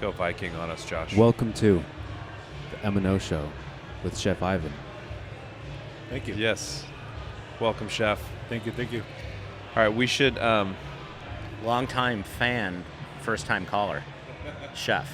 Go Viking on us, Josh. Welcome to the MNO Show with Chef Ivan. Thank you. Yes. Welcome, Chef. Thank you. All right, we should... Long-time fan, first-time caller, Chef.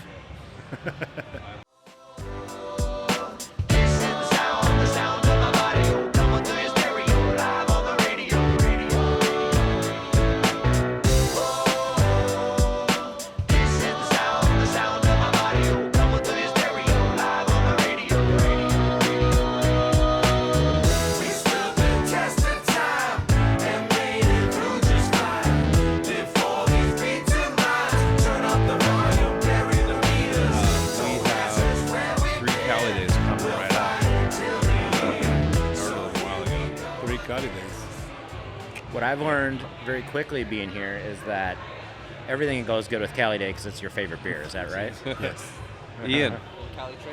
What I've learned very quickly being here is that everything goes good with Cali Day because it's your favorite beer. Is that right? Yes. Ian.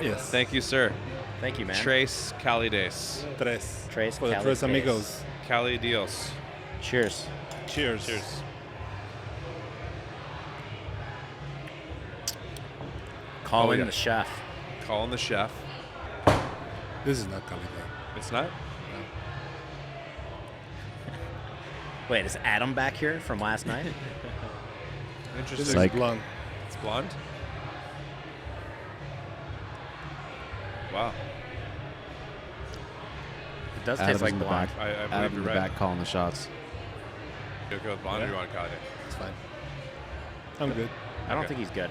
Yes. Thank you, sir. Thank you, man. Tres Calides. Tres For the Cali tres Days. amigos. Cali Dios. Cheers. Cheers. Calling yeah. the chef. Calling the chef. This is not Cali Day. It's not? Wait, is Adam back here from last night? This Interesting. is Like- blonde. It's blonde? Wow. It does Adam's taste like in the blonde. back. I Adam believe in you're the right. back calling the shots. You okay with blonde or you want Cali Day? It's fine. I'm good. I don't Okay. think he's good.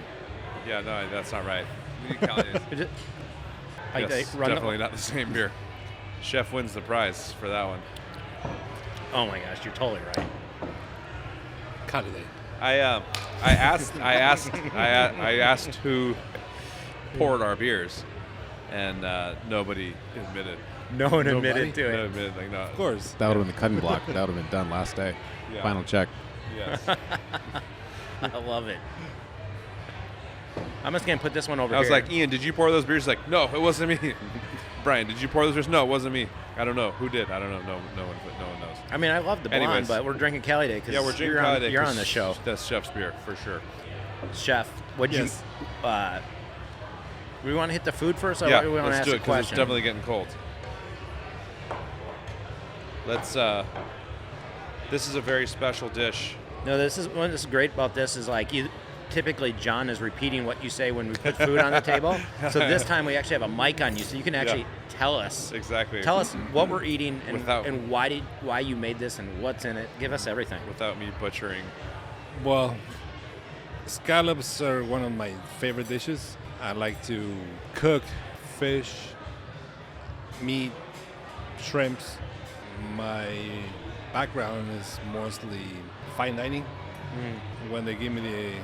Yeah, no, that's not right. We need Cali Days. Is it- Yes, run the- definitely not the same beer. Chef wins the prize for that one. Oh my gosh, you're totally right. Cali Day. I asked who poured our beers, and nobody admitted. No one Nobody? admitted to No it. admitted, like no. Of course. That would have been the cutting block. That would have been done last day. Yeah. Final check. Yes. I love it. I'm just going to put this one over here. I was like, Ian, did you pour those beers? He's like, no, it wasn't me. Brian, did you pour those beers? No, it wasn't me. I don't know who did. I don't know. No one knows. I mean, I love the blonde, Anyways. but we're drinking Cali Day because Yeah, we're drinking Cali Day. you're 'cause on the show. That's Chef's beer for sure. Chef, would Yes. you... we want to hit the food first, or Yeah, we want to let's ask do a it because it's question? definitely getting cold. Let's. This is a very special dish. No, this is great about this is like typically John is repeating what you say when we put food on the table. So this time we actually have a mic on you, so you can actually tell us Exactly. what we're eating and Without- and why you made this and what's in it. Give us everything. Without me butchering. Well, scallops are one of my favorite dishes. I like to cook fish, meat, shrimps. My background is mostly fine dining. When they give me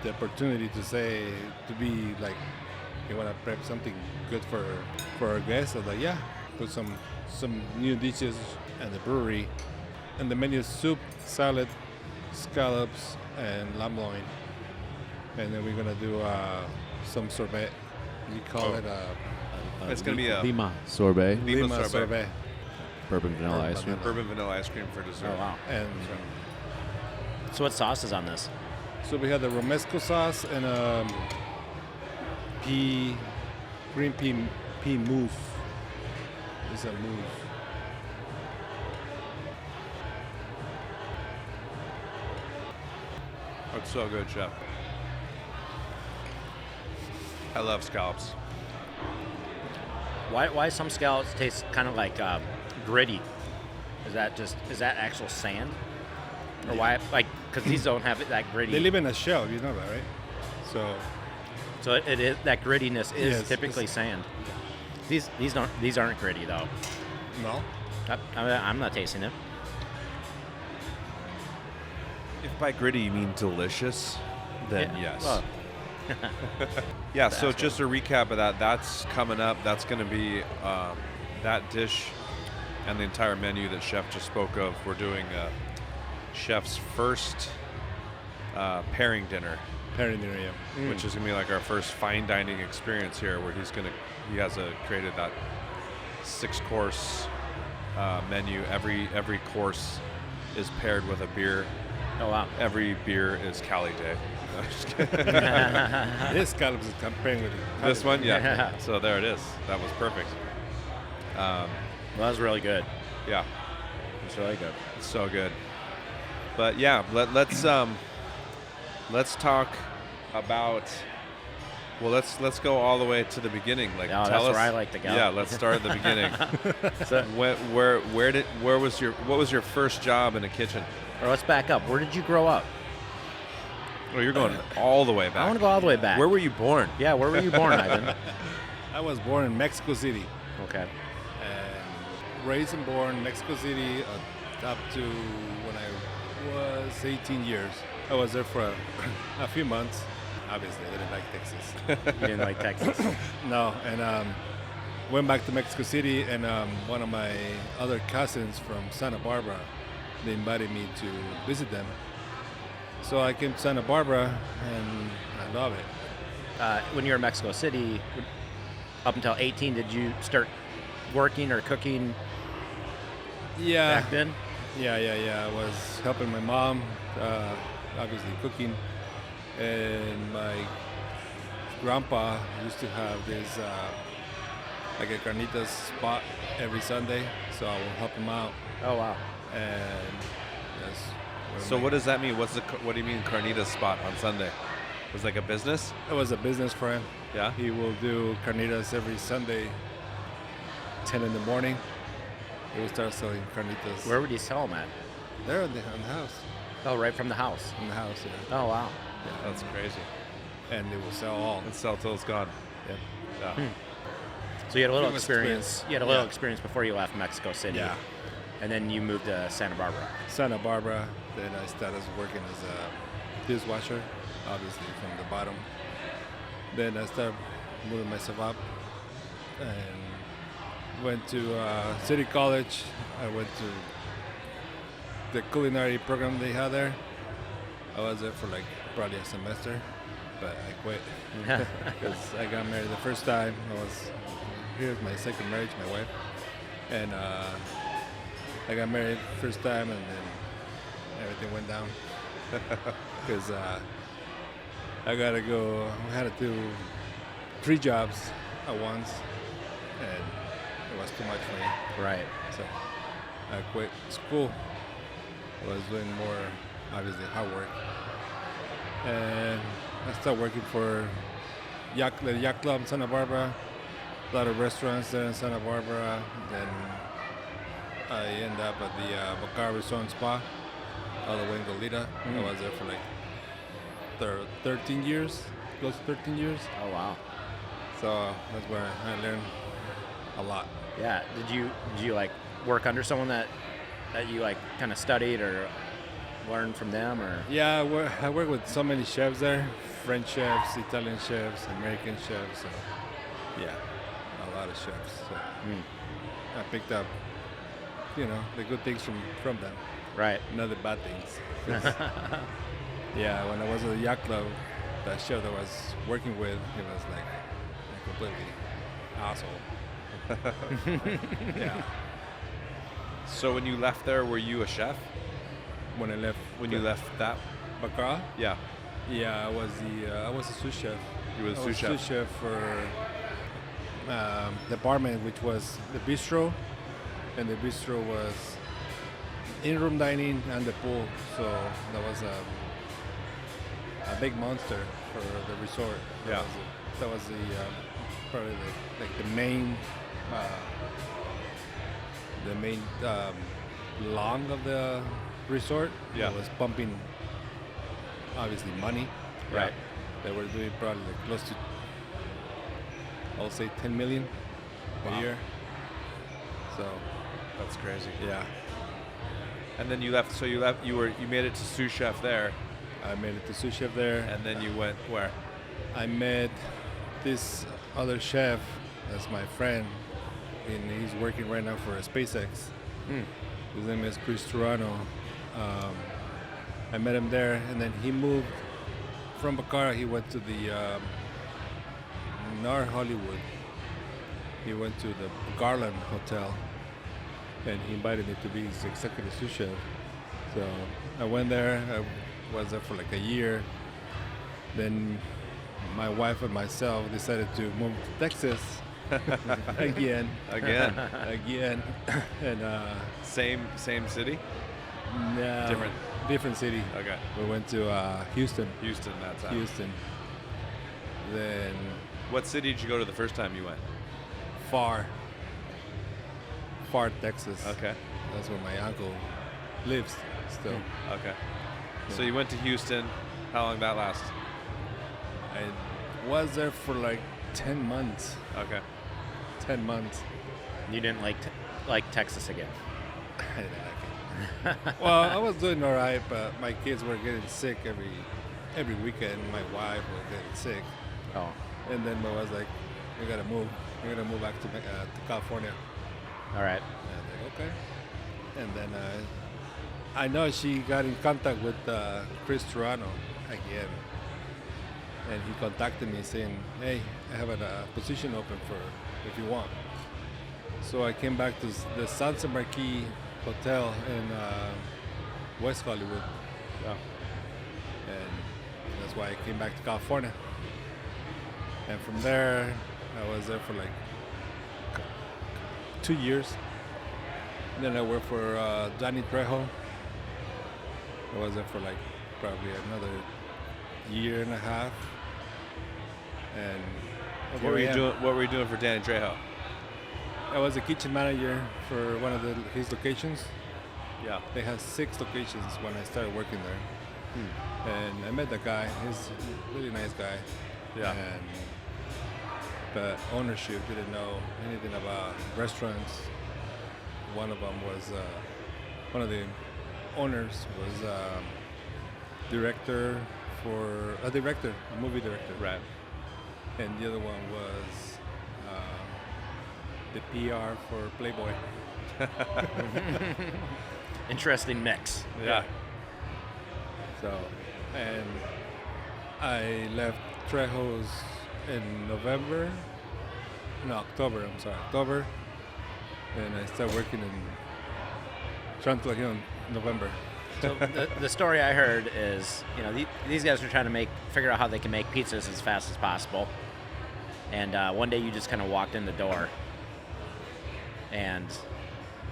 the opportunity to be like, you want to prep something good for our guests, I was like, yeah, put some new dishes at the brewery. And the menu is soup, salad, scallops, and lamb loin. And then we're gonna do some sorbet. You call it It's gonna be a Lima sorbet. Lima sorbet. Bourbon vanilla ice cream. Bourbon vanilla ice cream for dessert. Oh wow! and So what sauce is on this? so we have the romesco sauce and green pea mousse. It's a mousse. It's so good, Chef. I love scallops. Why some scallops taste kind of like gritty? Is that actual sand? Or why because these don't have it that gritty? They live in a shell, you know that, right? So it is that grittiness is Yes, typically it's- sand. These aren't gritty though. no. I'm not tasting it. If by gritty you mean delicious, then Yeah, yes. well, Yeah, so just a recap of that. That's coming up. That's going to be that dish and the entire menu that Chef just spoke of. We're doing Chef's first pairing dinner, Pairing dinner, yeah. which is going to be like our first fine dining experience here, where he has created that 6-course menu. Every course is paired with a beer. oh wow. Every beer is Cali Day. No, just kidding. This scallops is comparing with it. This one, yeah. Yeah. So there it is. That was perfect. Well, that was really good. Yeah, It's really good. it's so good. But yeah, let's talk about. Well, let's go all the way to the beginning. Like, Oh, tell that's us. where I like to go. Yeah, let's start at the beginning. So, What was your first job in a kitchen? or let's back up. Where did you grow up? Oh, you're going all the way back. I want to go all the way back. Where were you born? Yeah, where were you born, Ivan? I was born in Mexico City. Okay. And raised and born in Mexico City up to when I was 18 years. I was there for a few months. Obviously, I didn't like Texas. You didn't like Texas. No, and went back to Mexico City, and one of my other cousins from Santa Barbara, they invited me to visit them. So I came to Santa Barbara, and I love it. When you were in Mexico City, up until 18, did you start working or cooking Yeah, back then? yeah. I was helping my mom, obviously cooking, and my grandpa used to have this like a carnitas spot every Sunday, so I will help him out, Oh, wow. and that's where So my- what does that mean? What do you mean carnitas spot on Sunday? It was like a business? It was a business for him. Yeah. He will do carnitas every Sunday, 10 in the morning. He will start selling carnitas. Where would you sell them at? There in the house. Oh, right from the house. In the house, yeah. Oh, wow. That's crazy. And they will sell all. And sell till it's gone. Yep. Yeah. So you had a little It was experience. twins. You had a little Yeah. experience before you left Mexico City. Yeah. And then you moved to Santa Barbara. Santa Barbara. Then I started working as a dishwasher, obviously from the bottom. Then I started moving myself up and went to City College. I went to the culinary program they had there. I was there for like probably a semester, but I quit because I got married the first time. Here's my second marriage, my wife, and I got married first time, and then everything went down because I gotta go. I had to do 3 jobs at once, and it was too much for me. Right. So I quit school. I was doing more, obviously, hard work. And I started working for the Yacht Club in Santa Barbara, a lot of restaurants there in Santa Barbara. Then I ended up at the Bacar Resort and Spa, all the way in Goleta. I was there for like 13 years, close to 13 years. Oh, wow. So that's where I learned a lot. Yeah. Did you like work under someone that you like kind of studied or learned from them or? Yeah, I work with so many chefs there, French chefs, Italian chefs, American chefs. So yeah, a lot of chefs. So I picked up, the good things from them, Right. not the bad things. 'Cause, yeah, when I was at the Yacht Club, that chef that I was working with, he was like a completely asshole. Yeah. So when you left there, were you a chef? When I left, When you left that? Baccarat, Yeah. yeah, I was a sous chef. You were a I sous was chef. sous chef for the apartment, which was the bistro, and the bistro was in-room dining and the pool. So that was a big monster for the resort. Yeah. That was the probably the main lawn of the resort. Yeah. It was pumping obviously money. Right. They were doing probably like close to, I'll say 10 million Wow. a year. So That's crazy. yeah, And then you left. So you left. You made it to sous chef there, I made it to sous chef there. and then you went where? I met this other chef that's my friend, and he's working right now for SpaceX. His name is Chris Turano. I met him there, and then he moved from Bacara. He went to the North Hollywood. He went to the Garland Hotel, and he invited me to be his executive sous chef. So I went there. I was there for like a year, Then my wife and myself decided to move to Texas again. Again. And Same city? no, different city. Okay. We went to Houston. Houston, that time. Houston. Then What city did you go to the first time you went? far, Texas. Okay. That's where my uncle lives still. Okay. So you went to Houston. How long did that last? I was there for like 10 months. Okay. 10 months. You didn't like Texas again. I didn't like it. Well, I was doing all right, but my kids were getting sick every weekend. My wife was getting sick. Oh. And then I was like, we gotta move. We're gonna move back to California. All right. And I'm like, okay. And then I know she got in contact with Chris Toronto again. And he contacted me saying, hey, I have a position open for if you want. So I came back to the Sunset Marquis Hotel in West Hollywood. Yeah. And that's why I came back to California. And from there, I was there for like 2 years. And then I worked for Danny Trejo. I was there for like probably another year and a half. And What were you doing for Danny Trejo? I was a kitchen manager for one of his locations. Yeah. They had 6 locations when I started working there. And I met the guy. He's a really nice guy. Yeah. And the ownership didn't know anything about restaurants. One of them was, one of the owners was a movie director. Right. And the other one was the PR for Playboy. Interesting mix. Yeah. So, and I left Trejo's in October, and I started working in Tarantula Hill in November. So the story I heard is, these guys are trying to figure out how they can make pizzas as fast as possible. And one day you just kind of walked in the door, and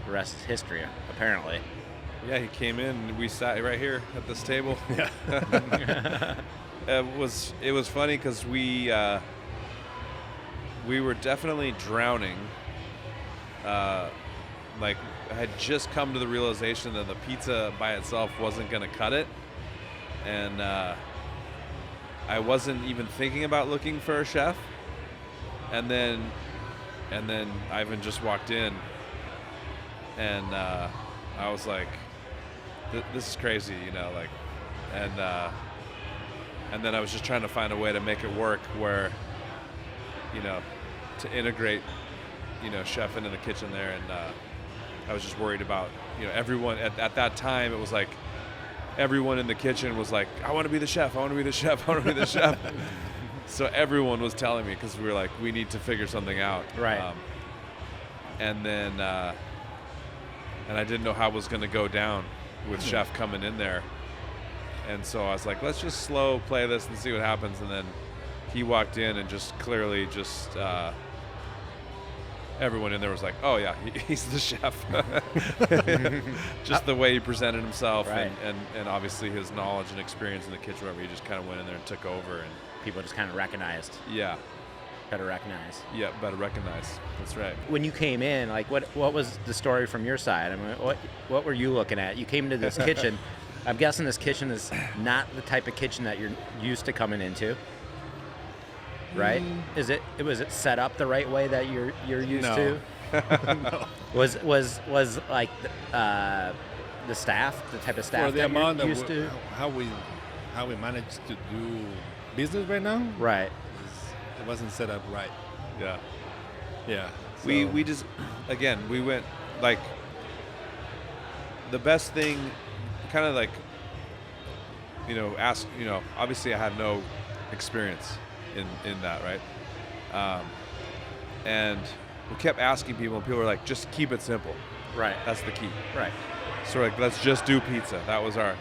the rest is history, apparently. Yeah, he came in and we sat right here at this table. Yeah. It was funny because we were definitely drowning. Like I had just come to the realization that the pizza by itself wasn't going to cut it, and I wasn't even thinking about looking for a chef. And then Ivan just walked in, and I was like, "This is crazy," and then I was just trying to find a way to make it work where, to integrate, chef into the kitchen there, and I was just worried about, everyone at that time. It was like everyone in the kitchen was like, "I want to be the chef. I want to be the chef. I want to be the chef." So everyone was telling me because we were like, we need to figure something out. Right. And then, and I didn't know how it was going to go down with chef coming in there. And so I was like, let's just slow play this and see what happens. And then he walked in and just clearly everyone in there was like, oh yeah, he's the chef. Just the way he presented himself, right. and obviously his knowledge and experience in the kitchen, wherever he just kind of went in there and took over. And people just kind of recognized. Yeah. Better recognize. Yeah, better recognize. That's right. When you came in, like what was the story from your side? I mean, what were you looking at? You came into this kitchen. I'm guessing this kitchen is not the type of kitchen that you're used to coming into, right? Was it set up the right way that you're used to? No. Was like the staff, the type of staff for the that amount you're that used to? how we managed to do business right now? Right. It wasn't set up right. Yeah. Yeah. So We just, again, we went like the best thing, kind of like, obviously I had no experience in that, right? And we kept asking people, and people were like, just keep it simple. Right. That's the key. Right. So we're like, let's just do pizza. That was our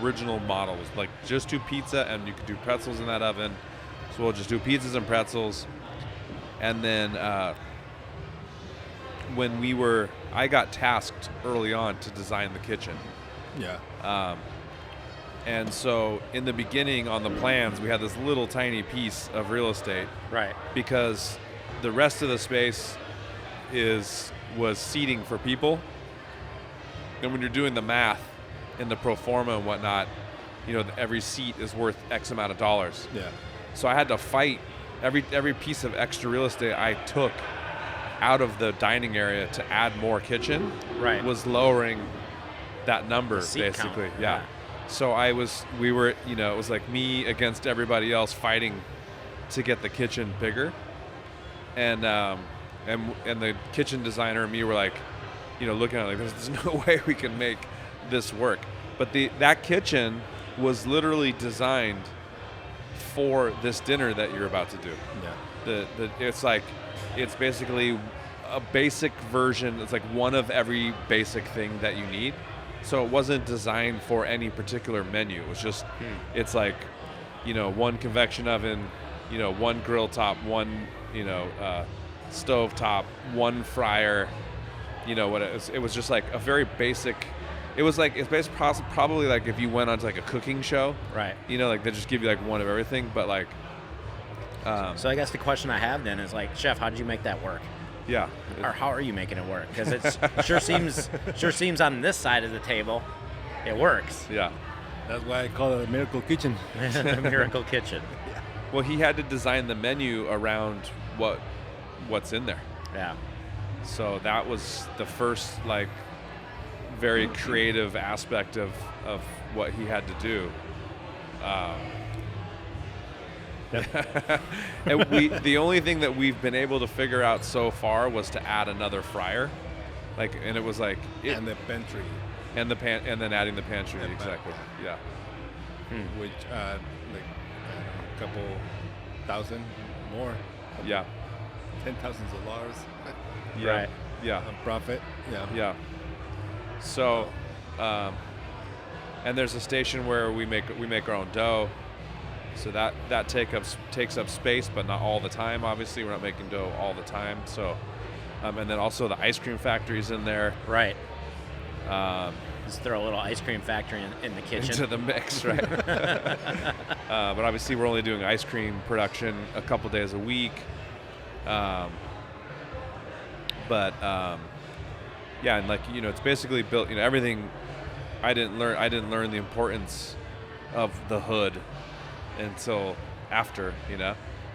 original model, was like just do pizza, and you could do pretzels in that oven. So we'll just do pizzas and pretzels. And then I got tasked early on to design the kitchen. Yeah. And so in the beginning on the plans, we had this little tiny piece of real estate. Right. Because the rest of the space was seating for people. And when you're doing the math in the pro forma and whatnot, every seat is worth X amount of dollars. Yeah. So I had to fight every piece of extra real estate I took out of the dining area to add more kitchen. Right. Was lowering that number, The seat basically. count. Yeah. So we were, it was like me against everybody else fighting to get the kitchen bigger. And the kitchen designer and me were like, looking at it like, there's no way we can make this work. But that kitchen was literally designed for this dinner that you're about to do. Yeah. It's basically a basic version. It's like one of every basic thing that you need. So it wasn't designed for any particular menu. It was just, it's like, one convection oven, one grill top, one, stove top, one fryer. It was just like a very basic. It's basically probably like if you went onto like a cooking show. Right. Like they just give you like one of everything, but like. So I guess the question I have then is like, Chef, how did you make that work? Yeah. Or how are you making it work? Because it sure seems on this side of the table, it works. Yeah. That's why I call it a miracle kitchen. The miracle kitchen. Well, he had to design the menu around what's in there. Yeah. So that was the first like very creative aspect of what he had to do. And the only thing that we've been able to figure out so far was to add another fryer, and it was like And the pantry. and then adding the pantry, And exactly. Yeah. Which a couple thousand more. Yeah. $10,000s of dollars. Yeah. Right. Yeah. On profit. Yeah. Yeah. So, and there's a station where we make our own dough. So that takes up space, but not all the time. Obviously, we're not making dough all the time. So, and then also the ice cream factory's in there. Right. Just throw a little ice cream factory in the kitchen. Into the mix, right? But obviously, we're only doing ice cream production a couple days a week. Yeah, and it's basically built. Everything. I didn't learn the importance of the hood until after.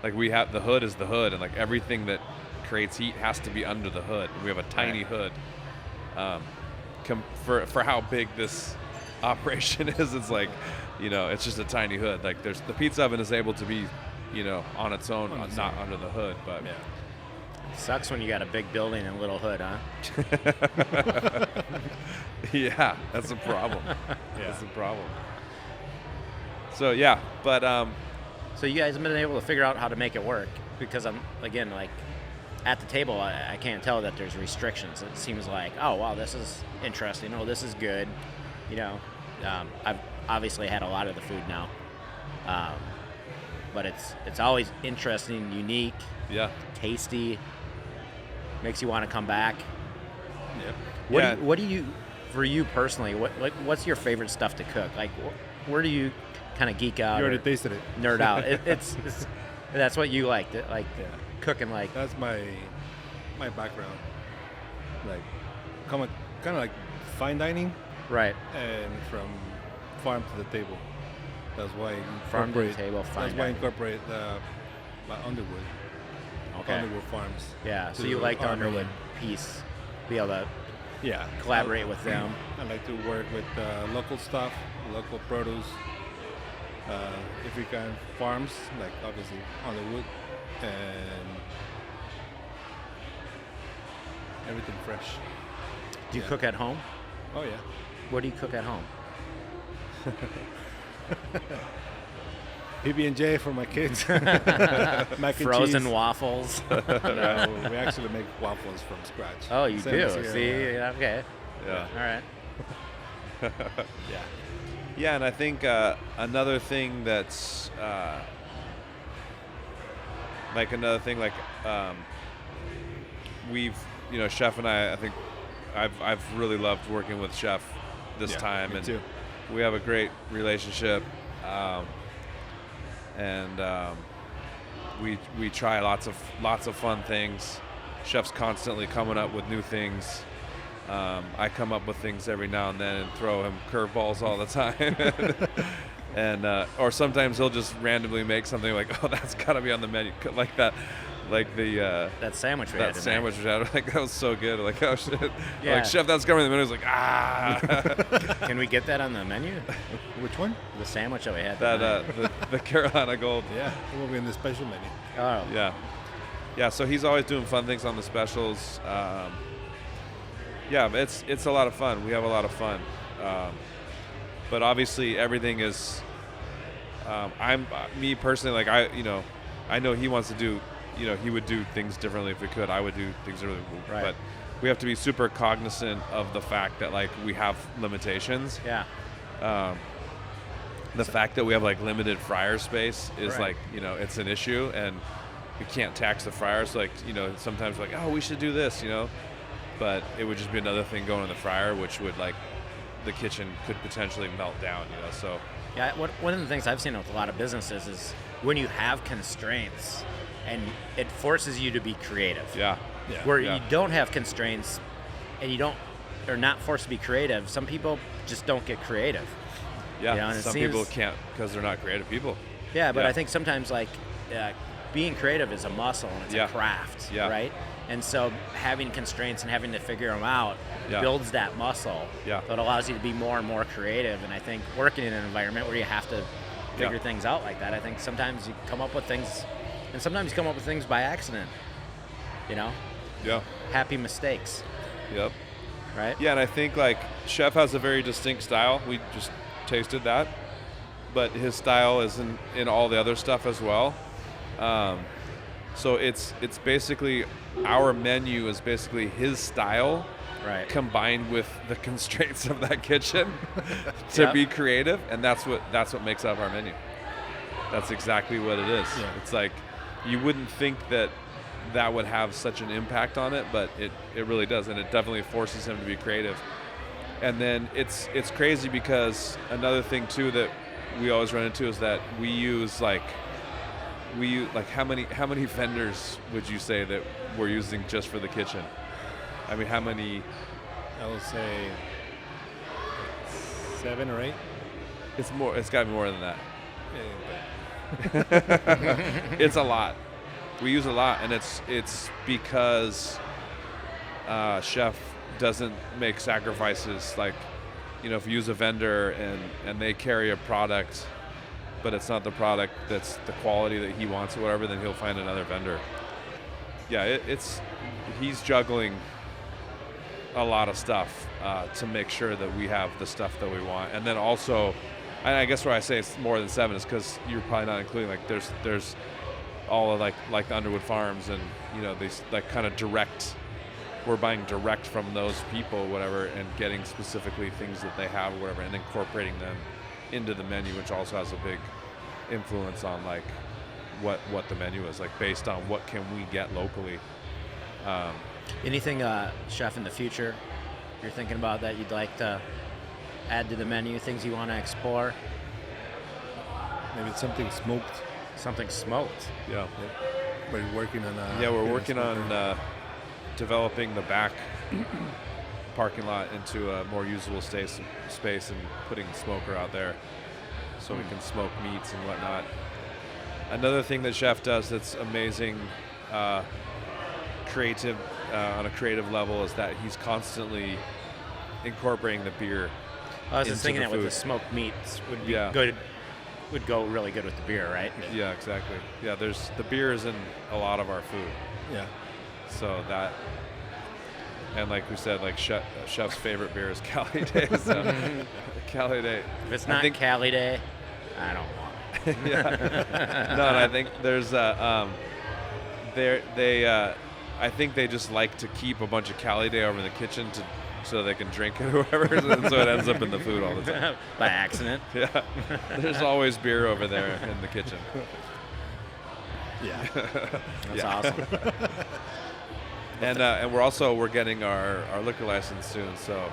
Like we have the hood is the hood, and like everything that creates heat has to be under the hood. We have a tiny hood. For how big this operation is, it's like, it's just a tiny hood. Like the pizza oven is able to be, on its own, not under the hood, but. Yeah. Sucks when you got a big building and a little hood, huh? Yeah, that's a problem. Yeah. That's a problem. So yeah, but So you guys have been able to figure out how to make it work, because I'm again like at the table I can't tell that there's restrictions. It seems like, oh wow, this is interesting. Oh, this is good. I've obviously had a lot of the food now, but it's always interesting, unique, yeah, tasty. Makes you want to come back. Yeah. What do you, for you personally, what's your favorite stuff to cook? Like, where do you kind of geek out? You already or tasted it. nerd out. It's that's what you like, cooking like. That's my background. Like, kind of like fine dining, Right. and from farm to the table. That's why Farm to the table, fine That's why I dining. incorporate Underwood. Okay. Underwood Farms. Yeah. So to you like the honor Underwood them. piece, be able to Yeah. collaborate with them. I like to work with local stuff, local produce. If we can, farms, like obviously Underwood, and everything fresh. Do you Yeah. cook at home? Oh yeah. What do you cook at home? PB&J for my kids. Mac and Frozen cheese. waffles. No, we actually make waffles from scratch. Oh, you Same do? as here, See? yeah. Okay. Yeah. All right. Yeah. Yeah, and I think another thing that's we've, Chef and I think I've really loved working with Chef this time, me and too. we have a great relationship, we try lots of fun things. Chef's constantly coming up with new things. I come up with things every now and then and throw him curveballs all the time. And or sometimes he'll just randomly make something like, oh, that's got to be on the menu, like that, like the That sandwich we that had tonight. sandwich we had. Like, that was so good. Like, oh shit, Yeah. like Chef, that's coming on the menu. He's like, ah. Can we get that on the menu? Which one? The sandwich that we had That tonight. the Carolina Gold. Yeah, it will be in the special menu. Oh. Yeah. So he's always doing fun things on the specials. Yeah, it's a lot of fun. We have a lot of fun. But obviously everything is. I'm me personally. Like I know he wants to do. He would do things differently if we could. I would do things differently. Right. But we have to be super cognizant of the fact that like we have limitations. Yeah. The fact that we have like limited fryer space is Right. like it's an issue, and we can't tax the fryers. Like sometimes we're like, oh, we should do this, but it would just be another thing going in the fryer, which would like the kitchen could potentially melt down. So Yeah, one of the things I've seen with a lot of businesses is when you have constraints and it forces you to be creative. yeah, Yeah. Where Yeah. you don't have constraints and are not forced to be creative, some people just don't get creative. yeah. Yeah, and it Some seems- people can't because they're not creative people. Yeah, but Yeah. I think sometimes being creative is a muscle and it's Yeah. a craft, Yeah. right? And so having constraints and having to figure them out Yeah. builds that muscle. Yeah. So it allows you to be more and more creative. And I think working in an environment where you have to figure Yeah. things out like that, I think sometimes you come up with things, and sometimes you come up with things by accident. Yeah. Happy mistakes, Yep. right? Yeah, and I think like Chef has a very distinct style. We just tasted that, but his style is in all the other stuff as well. So it's basically our menu is basically his style Right. combined with the constraints of that kitchen to Yep. be creative, and that's what makes up our menu. That's exactly what it is. Yeah. It's like you wouldn't think that would have such an impact on it, but it really does, and it definitely forces him to be creative. And then it's crazy because another thing too that we always run into is that we use how many vendors would you say that we're using just for the kitchen? I mean, how many? I would say 7 or 8. It's more. It's got to be more than that. Yeah, It's a lot. We use a lot, and it's because Chef doesn't make sacrifices. Like, if you use a vendor and they carry a product, but it's not the product that's the quality that he wants or whatever, then he'll find another vendor. Yeah, he's juggling a lot of stuff to make sure that we have the stuff that we want, and then also, and I guess where I say it's more than 7 is because you're probably not including like there's all of like the Underwood Farms, and these like kind of direct. We're buying direct from those people, whatever, and getting specifically things that they have, or whatever, and incorporating them into the menu, which also has a big influence on like what the menu is like based on what can we get locally. Anything, Chef, in the future you're thinking about that you'd like to add to the menu? Things you want to explore? maybe something smoked. Something smoked. Yeah. We're working on. We're working on developing the back parking lot into a more usable space and putting the smoker out there so we can smoke meats and whatnot. Another thing that Chef does that's amazing, creative on a creative level, is that he's constantly incorporating the beer. I was into just thinking the that with the food. smoked meats would be Yeah. good. Would go really good with the beer, right? Yeah, exactly. Yeah, there's the beer is in a lot of our food. Yeah. So that, and like we said, like Chef's favorite beer is Cali Day. So Cali Day. If it's I not think- Cali Day, I don't want it. Yeah. No, and I think there's I think they just like to keep a bunch of Cali Day over in the kitchen so they can drink it or whatever, and so it ends up in the food all the time. By accident. Yeah. There's always beer over there in the kitchen. Yeah. That's awesome. And we're getting our liquor license soon, so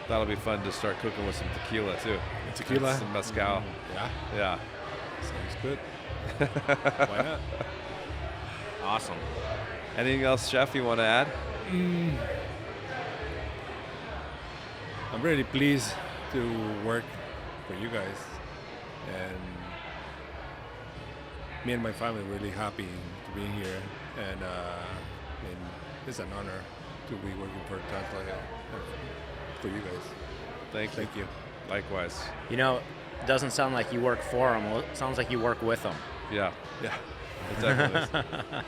that'll be fun to start cooking with some tequila too. Tequila? And some mezcal. Yeah. Yeah. Sounds good. Why not? Awesome. Anything else, Chef, you want to add? I'm really pleased to work for you guys, and me and my family are really happy to be here, and I mean, it's an honor to be working for Tarantula Hill, for you guys. Thank you. Thank you. Likewise. You know, it doesn't sound like you work for them. It sounds like you work with them. Yeah. Yeah. It definitely is.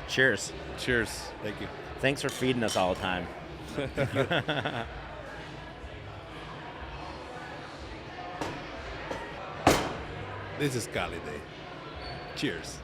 Cheers. Cheers. Thank you. Thanks for feeding us all the time. This is Cali Day. Cheers.